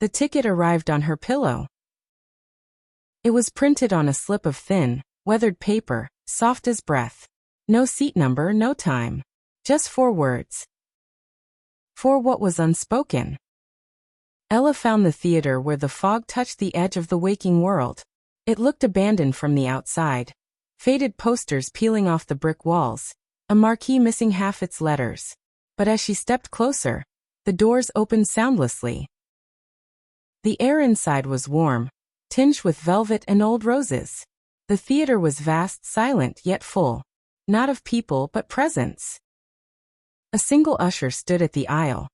The ticket arrived on her pillow. It was printed on a slip of thin, weathered paper, soft as breath. No seat number, no time. Just 4 words. For what was unspoken. Ella found the theater where the fog touched the edge of the waking world. It looked abandoned from the outside. Faded posters peeling off the brick walls. A marquee missing half its letters. But as she stepped closer, the doors opened soundlessly. The air inside was warm, tinged with velvet and old roses. The theater was vast, silent, yet full. Not of people but presence. A single usher stood at the aisle.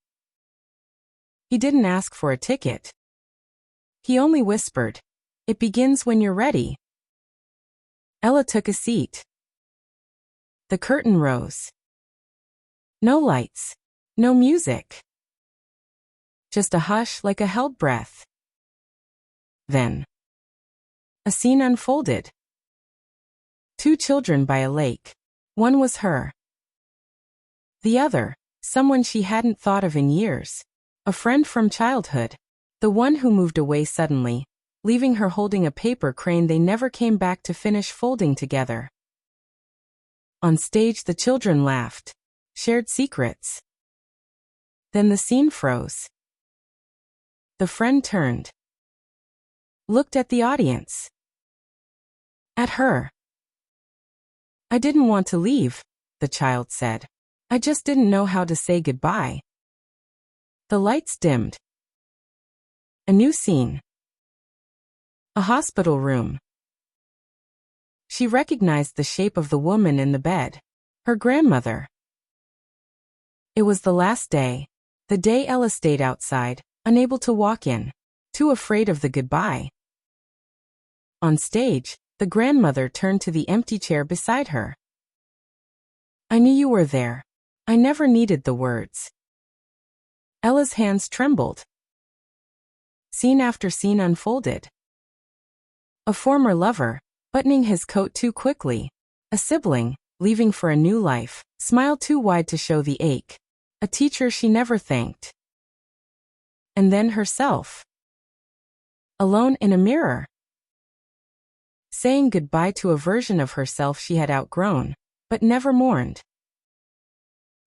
He didn't ask for a ticket. He only whispered, "It begins when you're ready." Ella took a seat. The curtain rose. No lights. No music. Just a hush like a held breath. Then a scene unfolded. 2 children by a lake. One was her. The other, someone she hadn't thought of in years. A friend from childhood. The one who moved away suddenly, leaving her holding a paper crane they never came back to finish folding together. On stage the children laughed, shared secrets. Then the scene froze. The friend turned. Looked at the audience. At her. "I didn't want to leave," the child said. "I just didn't know how to say goodbye." The lights dimmed. A new scene. A hospital room. She recognized the shape of the woman in the bed. Her grandmother. It was the last day. The day Ella stayed outside, unable to walk in. Too afraid of the goodbye. On stage, the grandmother turned to the empty chair beside her. "I knew you were there. I never needed the words." Ella's hands trembled. Scene after scene unfolded. A former lover, buttoning his coat too quickly. A sibling, leaving for a new life, smile too wide to show the ache. A teacher she never thanked. And then herself. Alone in a mirror. Saying goodbye to a version of herself she had outgrown, but never mourned.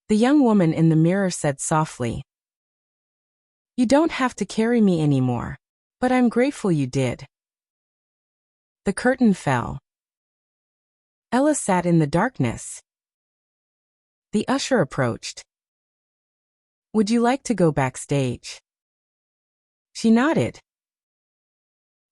The young woman in the mirror said softly, "You don't have to carry me anymore, but I'm grateful you did." The curtain fell. Ella sat in the darkness. The usher approached. "Would you like to go backstage?" She nodded.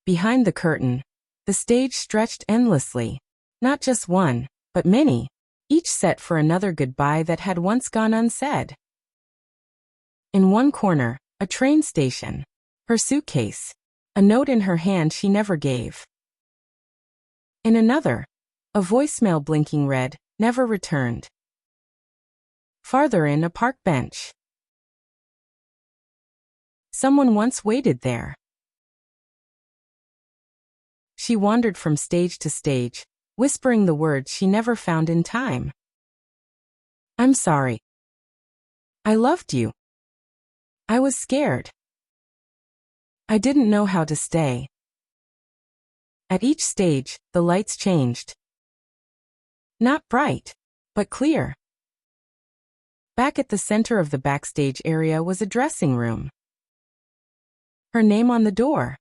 Behind the curtain, the stage stretched endlessly. Not just one, but many, each set for another goodbye that had once gone unsaid. In one corner, a train station. Her suitcase. A note in her hand she never gave. In another, a voicemail blinking red, "Never returned." Farther in, a park bench. Someone once waited there. She wandered from stage to stage, whispering the words she never found in time. "I'm sorry. I loved you. I was scared. I didn't know how to stay." At each stage, the lights changed. Not bright, but clear. Back at the center of the backstage area was a dressing room. Her name on the door.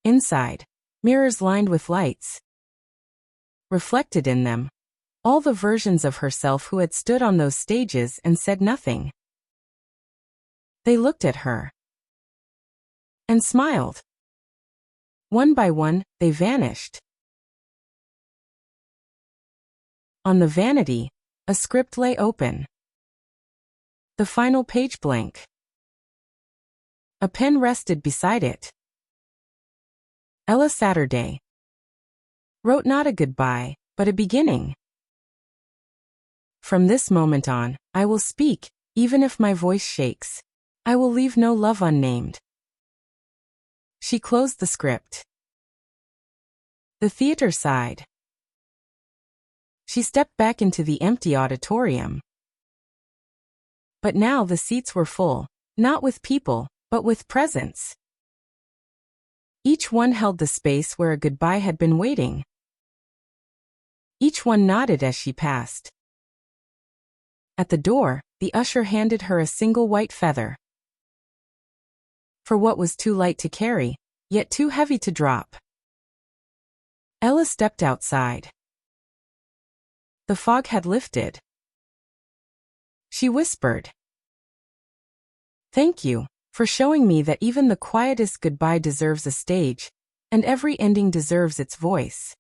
Inside, mirrors lined with lights. Reflected in them, all the versions of herself who had stood on those stages and said nothing. They looked at her. And smiled. One by one, they vanished. On the vanity, a script lay open. The final page blank. A pen rested beside it. Ella Saturday. Wrote not a goodbye, but a beginning. From this moment on, I will speak, even if my voice shakes. I will leave no love unnamed. She closed the script. The theater sighed. She stepped back into the empty auditorium. But now the seats were full, not with people, but with presence. Each one held the space where a goodbye had been waiting. Each one nodded as she passed. At the door, the usher handed her a single white feather. For what was too light to carry, yet too heavy to drop. Ella stepped outside. The fog had lifted. She whispered, "Thank you for showing me that even the quietest goodbye deserves a stage, and every ending deserves its voice."